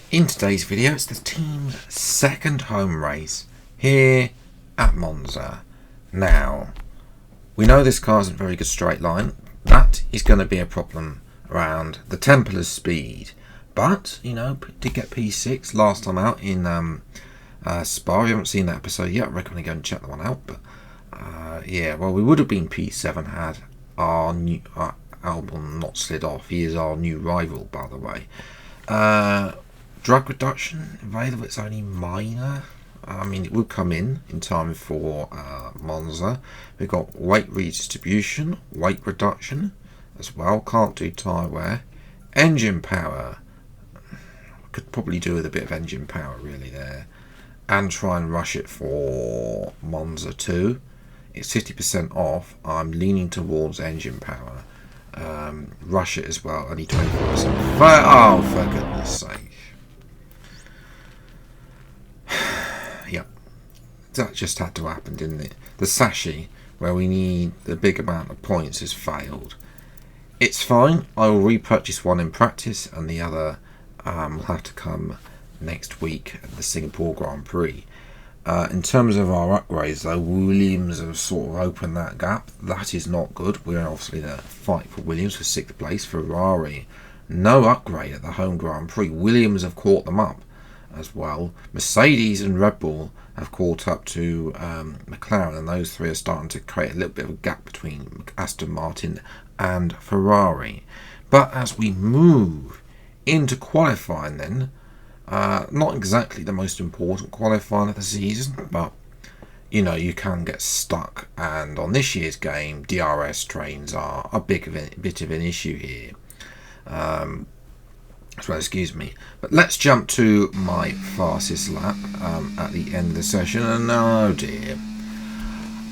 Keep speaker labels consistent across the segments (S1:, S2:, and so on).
S1: In today's video, it's the team's second home race here at Monza. Now, we know this car isn't a very good straight line. That is going to be a problem around the Templar's speed. But, you know, did get P6 last time out in Spa. We haven't seen that episode yet. I recommend go and check that one out. But, yeah, well, we would have been P7 had our new Albon not slid off. He is our new rival, by the way. Drug reduction available, it's only minor. I mean, it would come in time for Monza. We've got weight redistribution, weight reduction as well. Can't do tyre wear. Engine power. Could probably do with a bit of engine power really there. And try and rush it for Monza 2. It's 50% off. I'm leaning towards engine power. Rush it as well, only 24%. Oh, for goodness sake. Yep, that just had to happen, didn't it? The Sashi, where we need the big amount of points, has failed. It's fine. I will repurchase one in practice, and the other will have to come next week at the Singapore Grand Prix. In terms of our upgrades, though, Williams have sort of opened that gap. That is not good. We're obviously in a fight for Williams for 6th place. Ferrari, no upgrade at the home Grand Prix. Williams have caught them up as well. Mercedes and Red Bull have caught up to McLaren, and those three are starting to create a little bit of a gap between Aston Martin and Ferrari. But as we move into qualifying then, not exactly the most important qualifying of the season, but you know, you can get stuck, and on this year's game DRS trains are a bit of an issue here. Well, excuse me, but let's jump to my fastest lap at the end of the session, and oh dear.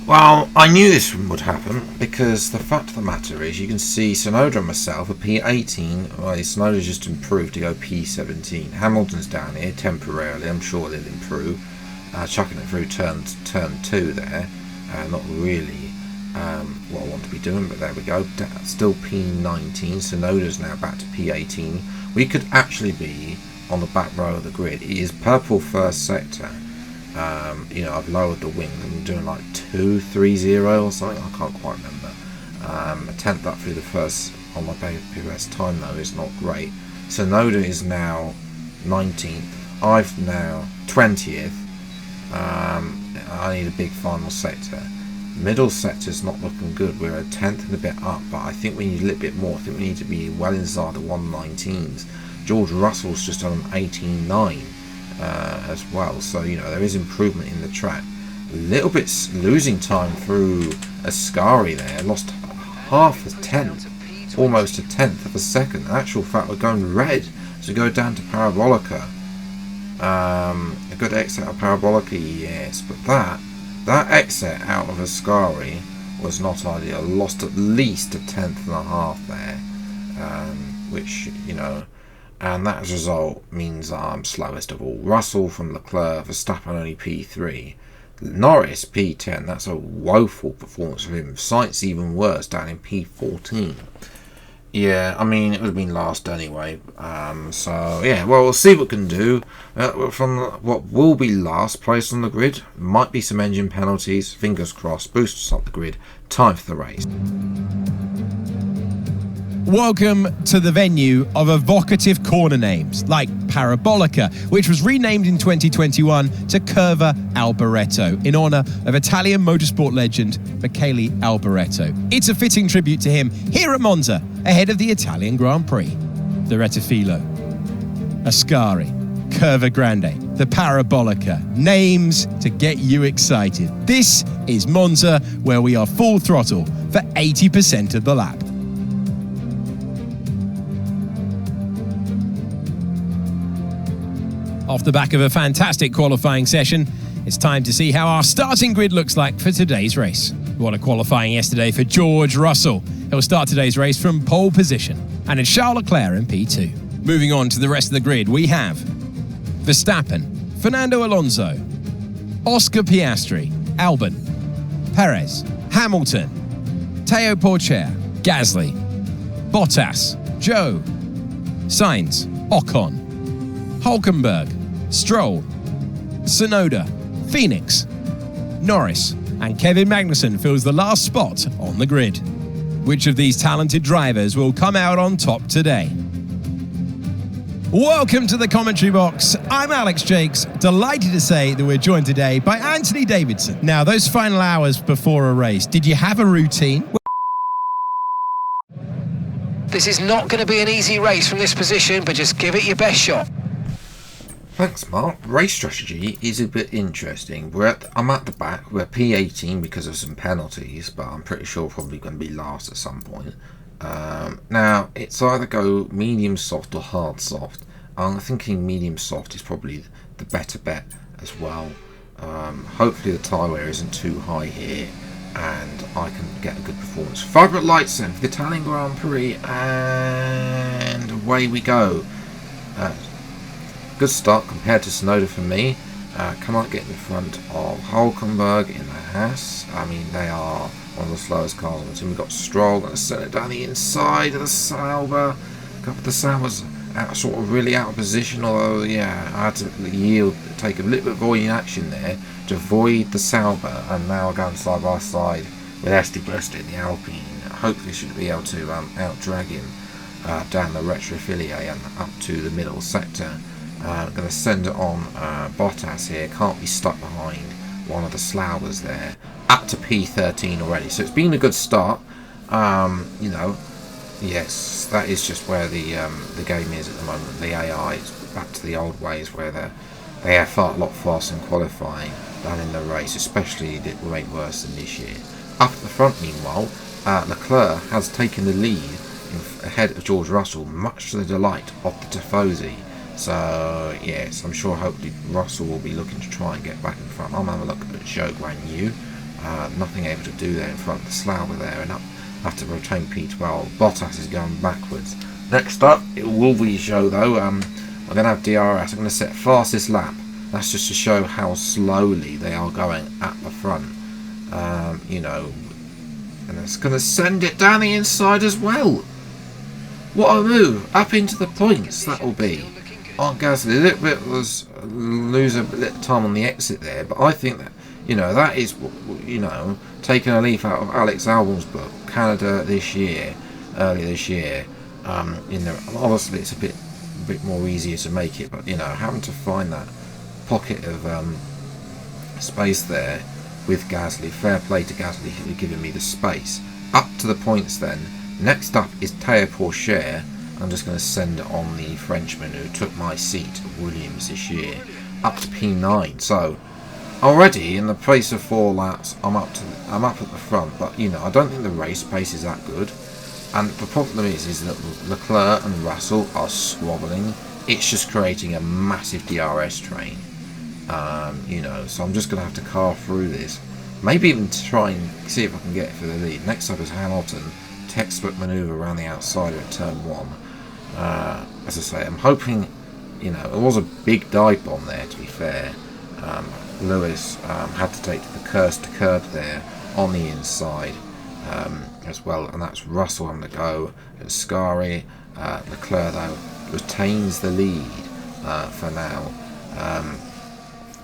S1: Well, I knew this would happen, because the fact of the matter is, you can see Tsunoda and myself are P18, well, Tsunoda's just improved to go P17. Hamilton's down here temporarily, I'm sure they'll improve. Chucking it through turn 2 there, not really what I want to be doing, but there we go. Still P19, Tsunoda's now back to P18. We could actually be on the back row of the grid. It is purple first sector. You know, I've lowered the wing. I'm doing like 2.30 or something. I can't quite remember. A tenth up through the first on my POS time though is not great. Tsunoda is now 19th. I've now 20th. I need a big final sector. Middle sector's not looking good. We're a tenth and a bit up, but I think we need a little bit more. I think we need to be well inside the 119s. George Russell's just on an 18.9 as well, so you know there is improvement in the track. A little bit losing time through Ascari there. Lost half a tenth, almost a tenth of a second. In actual fact, we're going red as we go down to Parabolica. A good exit of Parabolica, yes, but that exit out of Ascari was not ideal. Lost at least a tenth and a half there, which, you know, and that as a result means I'm slowest of all. Russell from Leclerc, Verstappen only P3, Norris P10. That's a woeful performance for him. Sainz even worse, down in P14. Yeah, I mean, it would have been last anyway. So, yeah, well, we'll see what we can do. From what will be last place on the grid, might be some engine penalties. Fingers crossed, boost us up the grid. Time for the race.
S2: Welcome to the venue of evocative corner names like Parabolica, which was renamed in 2021 to Curva Alboreto in honour of Italian motorsport legend Michele Alboreto. It's a fitting tribute to him here at Monza, ahead of the Italian Grand Prix. The Rettifilo, Ascari, Curva Grande, the Parabolica. Names to get you excited. This is Monza, where we are full throttle for 80% of the lap. Off the back of a fantastic qualifying session, it's time to see how our starting grid looks like for today's race. What a qualifying yesterday for George Russell. He'll start today's race from pole position, and it's Charles Leclerc in P2. Moving on to the rest of the grid, we have Verstappen, Fernando Alonso, Oscar Piastri, Albon, Perez, Hamilton, Théo Pourchaire, Gasly, Bottas, Joe, Sainz, Ocon, Hulkenberg, Stroll, Tsunoda, Phoenix, Norris, and Kevin Magnussen fills the last spot on the grid. Which of these talented drivers will come out on top today? Welcome to the commentary box. I'm Alex Jakes, delighted to say that we're joined today by Anthony Davidson. Now, those final hours before a race, did you have a routine?
S3: This is not going to be an easy race from this position, but just give it your best shot.
S1: Thanks, Mark. Race strategy is a bit interesting. I'm at the back. We're P18 because of some penalties, but I'm pretty sure probably going to be last at some point. Now, it's either go medium soft or hard soft. I'm thinking medium soft is probably the better bet as well. Hopefully the tyre wear isn't too high here and I can get a good performance. 5 minute lights then for the Italian Grand Prix, and away we go. Good start compared to Tsunoda for me. Can I get in front of Hulkenberg in the Haas? I mean, they are one of the slowest cars on the team. We've got Stroll, going to send it down the inside of the Sauber. The Sauber's sort of really out of position, although, yeah, I had to take a little bit of avoiding action there to avoid the Sauber, and now I'm going side by side with Esteban in the Alpine. Hopefully should be able to out-drag him down the Retrofilie and up to the middle sector. I'm going to send it on Bottas here, can't be stuck behind one of the Slaubers there, up to P13 already, so it's been a good start. You know, yes, that is just where the game is at the moment. The AI is back to the old ways where they are a lot faster in qualifying than in the race, especially it will make worse than this year. Up at the front, meanwhile, Leclerc has taken the lead ahead of George Russell, much to the delight of the Tifosi. So yes, I'm sure hopefully Russell will be looking to try and get back in front. I'm having a look at Zhou Guan Yu. Nothing able to do there in front of the Slauber there, and up after retain P12. Bottas is going backwards. Next up, it will be Zhou though. We're going to have DRS. I'm going to set fastest lap. That's just to show how slowly they are going at the front. You know, and it's going to send it down the inside as well. What a move! Up into the points that will be. On Gasly, a little bit was lose a little time on the exit there, but I think that, you know, that is, you know, taking a leaf out of Alex Albon's book, Canada this year, earlier this year. Obviously it's a bit more easier to make it, but you know, having to find that pocket of space there with Gasly, fair play to Gasly for giving me the space. Up to the points then. Next up is Théo Pourchaire. I'm just going to send it on the Frenchman who took my seat at Williams this year, up to P9. So already in the place of 4 laps, I'm up at the front. But you know, I don't think the race pace is that good. And the problem is that Leclerc and Russell are squabbling. It's just creating a massive DRS train. You know, so I'm just going to have to carve through this. Maybe even to try and see if I can get it for the lead. Next up is Hamilton. Textbook manoeuvre around the outside of turn 1. As I say, I'm hoping, you know, it was a big dive bomb there, to be fair. Lewis had to take the curse to curb there on the inside as well, and that's Russell having to go, and Scari. Leclerc though retains the lead for now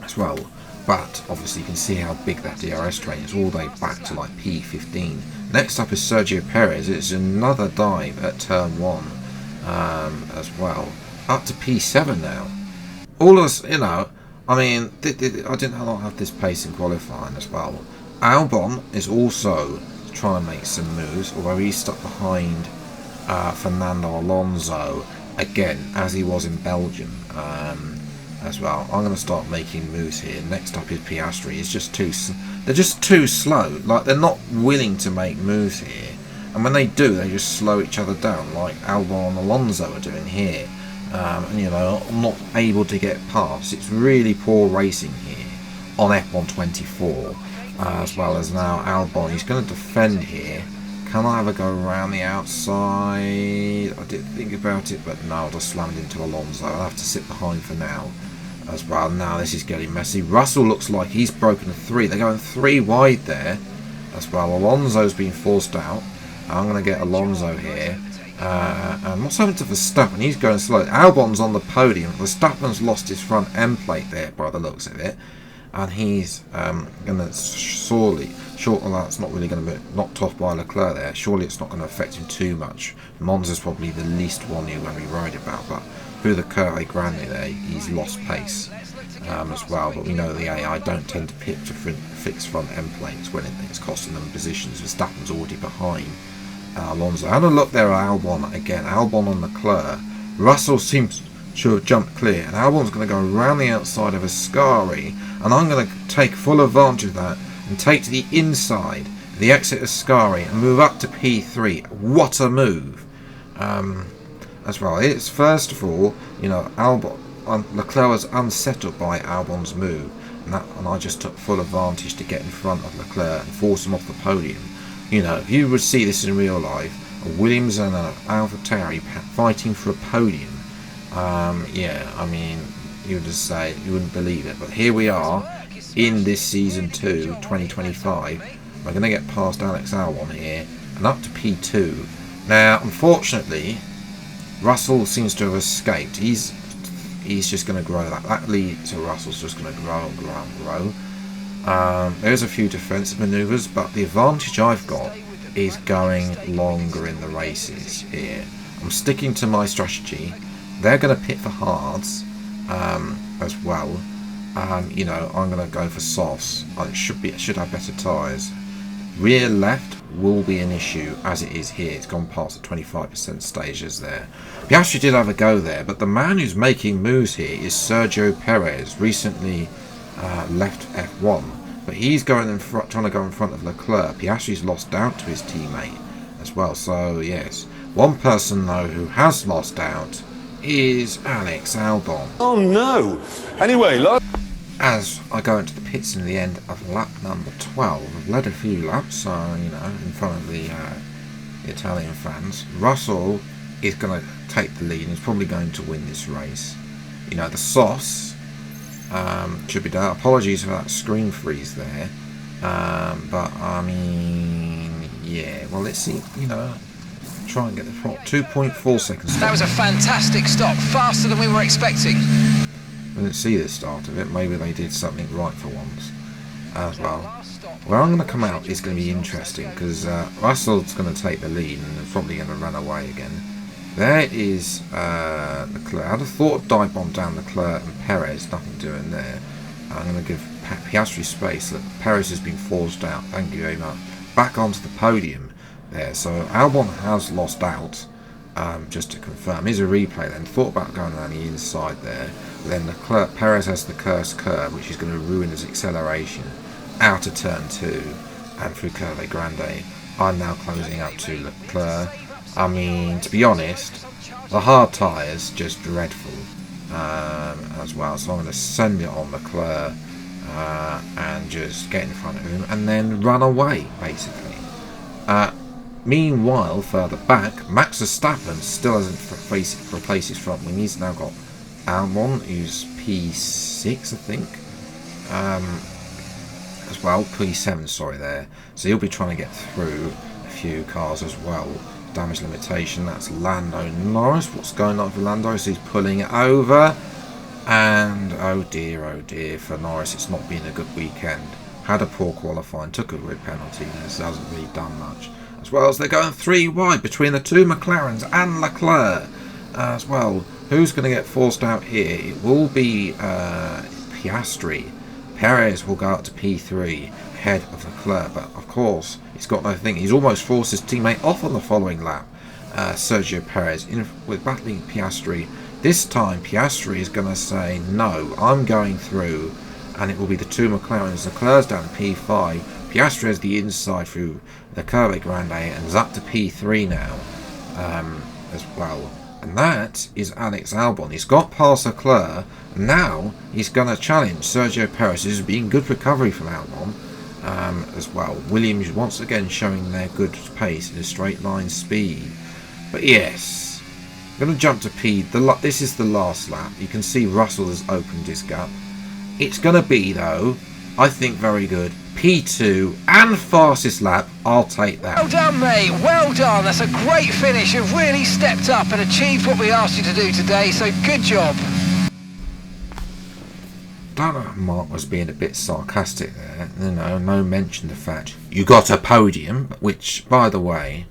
S1: as well, but obviously you can see how big that DRS train is, all the way back to like P15. Next up is Sergio Perez. It's another dive at turn 1 as well, up to P7 now. All of us, you know, I mean, I didn't have this pace in qualifying as well. Albon is also trying to make some moves, although he's stuck behind Fernando Alonso again, as he was in Belgium as well. I'm going to start making moves here. Next up is Piastri. They're just too slow. Like, they're not willing to make moves here, and when they do, they just slow each other down, like Albon and Alonso are doing here. And you know, I'm not able to get past. It's really poor racing here on F124, as well as now Albon. He's going to defend here. Can I have a go around the outside? I did think about it, but no, I just slammed into Alonso. I'll have to sit behind for now as well. Now this is getting messy. Russell looks like he's broken a 3. They're going 3 wide there as well. Alonso's been forced out. I'm going to get Alonso here. And what's happened to Verstappen? He's going slow. Albon's on the podium. Verstappen's lost his front end plate there by the looks of it, and he's going to surely. Well, that's not really going to be knocked off by Leclerc there. Surely it's not going to affect him too much. Monza's probably the least one you're going to be worried about, but through the Curve Grande there, he's lost pace as well. But we know the AI don't tend to pit to fix front end plates when it's costing them positions. Verstappen's already behind Alonso. Have a look there at Albon again. Albon on Leclerc. Russell seems to have jumped clear, and Albon's going to go around the outside of Ascari, and I'm going to take full advantage of that and take to the inside, the exit of Ascari, and move up to P3. What a move! As well, it's first of all, you know, Leclerc was unsettled by Albon's move, and I just took full advantage to get in front of Leclerc and force him off the podium. You know, if you would see this in real life, a Williams and an AlphaTauri fighting for a podium, yeah, I mean, you would just say you wouldn't believe it. But here we are in this season 2, 2025. We're going to get past Alex Albon here and up to P2. Now, unfortunately, Russell seems to have escaped. He's just going to grow. That lead to Russell's just going to grow and grow and grow. There's a few defensive manoeuvres, but the advantage I've got is going longer in the races here. I'm sticking to my strategy. They're going to pit for hards as well. You know, I'm going to go for softs. It should have better tyres. Rear left will be an issue as it is here. It's gone past the 25% stages there. Piastri did have a go there, but the man who's making moves here is Sergio Perez, recently left F1, but he's going in front, trying to go in front of Leclerc. Piastri's lost out to his teammate as well. So yes, one person though who has lost out is Alex Albon.
S4: Oh no! Anyway,
S1: as I go into the pits in the end of lap number 12, I've led a few laps, so you know, in front of the Italian fans. Russell is going to take the lead and is probably going to win this race. You know, the sauce should be done. Apologies for that screen freeze there, but I mean, yeah. Well, let's see. You know, try and get the 2.4 seconds.
S3: That was a fantastic stop, faster than we were expecting.
S1: I didn't see the start of it. Maybe they did something right for once as well. Where I'm going to come out is going to be interesting because Russell's going to take the lead and they're probably going to run away again. There is Leclerc. I'd have thought of dive bomb down Leclerc and Perez. Nothing doing there. I'm going to give Piastri space. Look, Perez has been forced out. Thank you very much. Back onto the podium there. So Albon has lost out. Just to confirm, here's a replay then. Thought about going around the inside there. Then Perez has the cursed curve, which is going to ruin his acceleration out of turn 2 and through Curve Grande. I'm now closing up to Leclerc. I mean, to be honest, the hard tyres just dreadful as well. So I'm going to send it on Leclerc and just get in front of him and then run away, basically. Meanwhile, further back, Max Verstappen still hasn't replaced his front wing. He's now got Albon, who's P6, I think, as well. P7, sorry, there. So he'll be trying to get through a few cars as well. Damage limitation, that's Lando Norris. What's going on for Lando? So he's pulling it over. And oh dear, for Norris, it's not been a good weekend. Had a poor qualifying, took a grid penalty, and this hasn't really done much. As well as they're going 3 wide between the two McLarens and Leclerc as well. Who's going to get forced out here? It will be Piastri. Perez will go up to P3 ahead of Leclerc, but of course he's got no thing. He's almost forced his teammate off on the following lap. Sergio Perez with battling Piastri. This time Piastri is going to say no, I'm going through, and it will be the two McLarens. Leclerc's down to P5. Piastri has the inside through the Curve Grande and is up to P3 now as well. And that is Alex Albon. He's got past Leclerc. Now he's going to challenge Sergio Perez. This has been good recovery from Albon as well. Williams once again showing their good pace in a straight line speed. But yes, I'm going to jump to P. This is the last lap. You can see Russell has opened his gap. It's going to be, though, I think, very good P2 and fastest lap. I'll take that.
S3: Well done, mate. Well done. That's a great finish. You've really stepped up and achieved what we asked you to do today, so good job.
S1: Don't know if Mark was being a bit sarcastic there. You know, no mention of the fact you got a podium, which, by the way,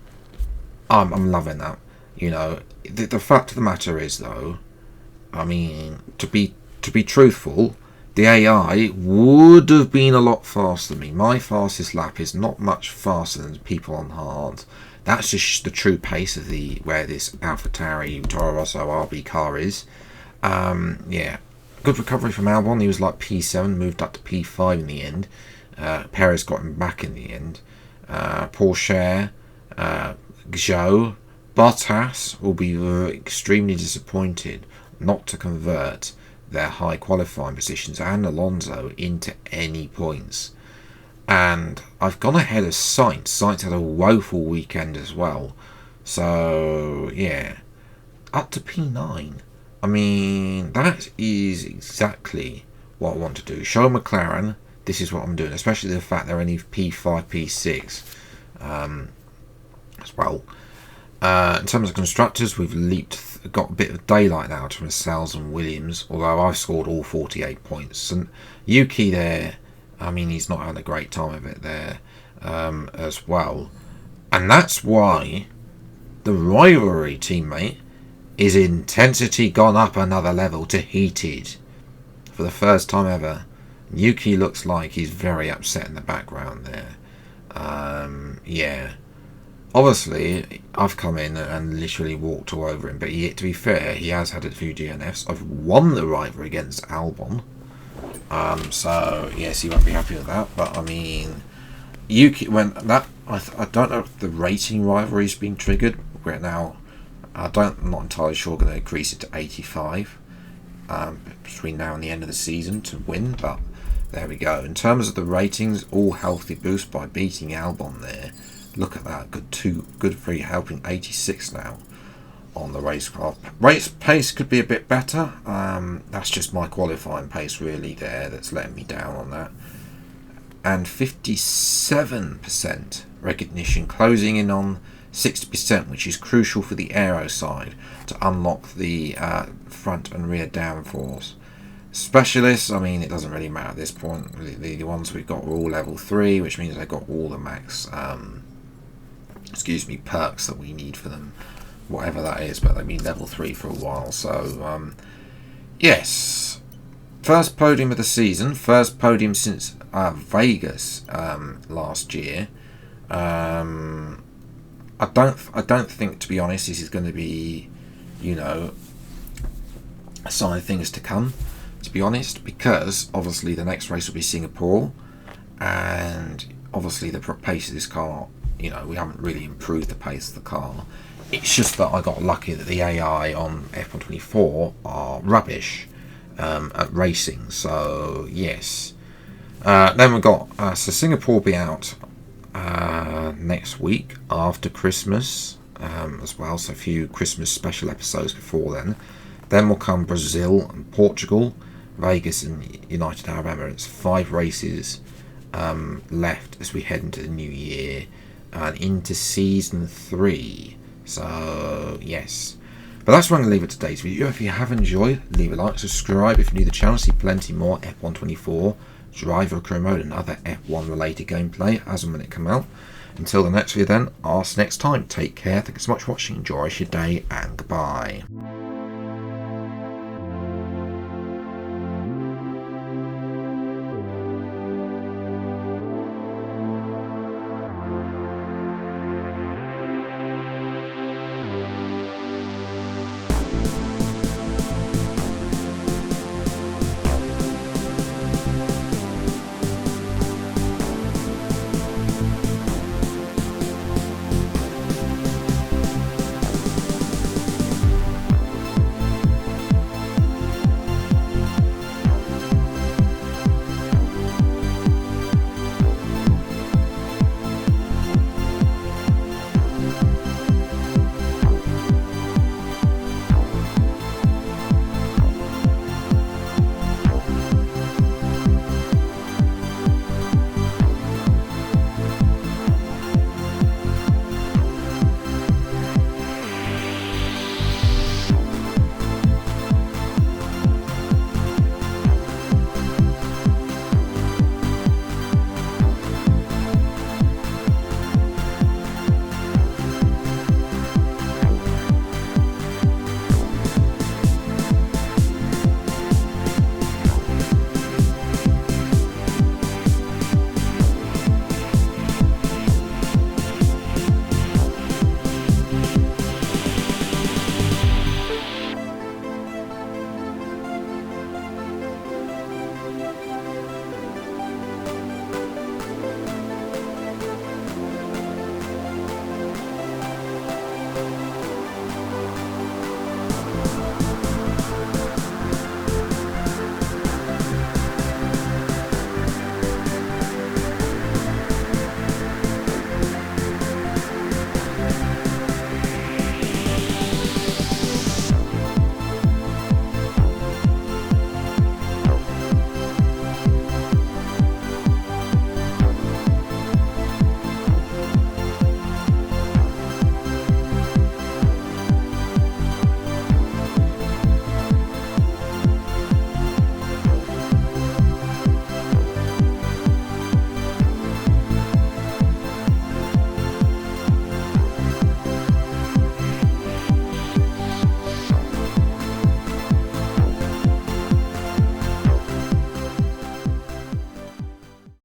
S1: I'm loving that. You know, the fact of the matter is, though, I mean, to be truthful, the AI would have been a lot faster than me. My fastest lap is not much faster than people on hard. That's just the true pace of where this AlphaTauri Toro Rosso RB car is. Yeah. Good recovery from Albon. He was like P7, moved up to P5 in the end. Perez got him back in the end. Porsche, Zhou, Bottas will be extremely disappointed not to convert their high qualifying positions and Alonso into any points. And I've gone ahead of Sainz. Sainz had a woeful weekend as well. So, yeah. Up to P9. I mean, that is exactly what I want to do. Show McLaren this is what I'm doing, especially the fact they're only P5, P6 as well. In terms of constructors, we've got a bit of daylight now to Lascelles and Williams, although I've scored all 48 points. And Yuki there, I mean, he's not had a great time of it there as well. And that's why the rivalry, teammate, is intensity gone up another level to heated. For the first time ever, Yuki looks like he's very upset in the background there. Yeah. Obviously, I've come in and literally walked all over him, but to be fair, he has had a few DNFs. I've won the rivalry against Albon. So, yes, he won't be happy with that. But, I mean, Yuki, I don't know if the rating rivalry's been triggered. We're now, I'm not entirely sure, going to increase it to 85 between now and the end of the season to win, but there we go. In terms of the ratings, all healthy boost by beating Albon there. Look at that, good for you, helping 86 now on the racecraft. Race pace could be a bit better. That's just my qualifying pace really there that's letting me down on that. And 57% recognition, closing in on 60%, which is crucial for the aero side to unlock the front and rear downforce. Specialists, I mean, it doesn't really matter at this point. The ones we've got are all level 3, which means they've got all the max perks that we need for them, whatever that is, but they've been level 3 for a while. So yes, first podium of the season, first podium since Vegas last year. I don't think, to be honest, this is going to be, you know, a sign of things to come, to be honest, because obviously the next race will be Singapore, and obviously the pace of this car, you know, we haven't really improved the pace of the car. It's just that I got lucky that the AI on F124 are rubbish at racing. So yes, then we've got so Singapore will be out next week after Christmas as well, so a few Christmas special episodes before then. Then will come Brazil and Portugal, Vegas and United Arab Emirates. 5 races left as we head into the new year and into season 3. So yes, but that's where I'm going to leave it today's video. If you have enjoyed, leave a like, subscribe if you're new to the channel. See plenty more F124 driver career mode and other F1 related gameplay as and when it come out. Until the next video then, I'll see you next time. Take care, thanks so much for watching, enjoy your day, and goodbye.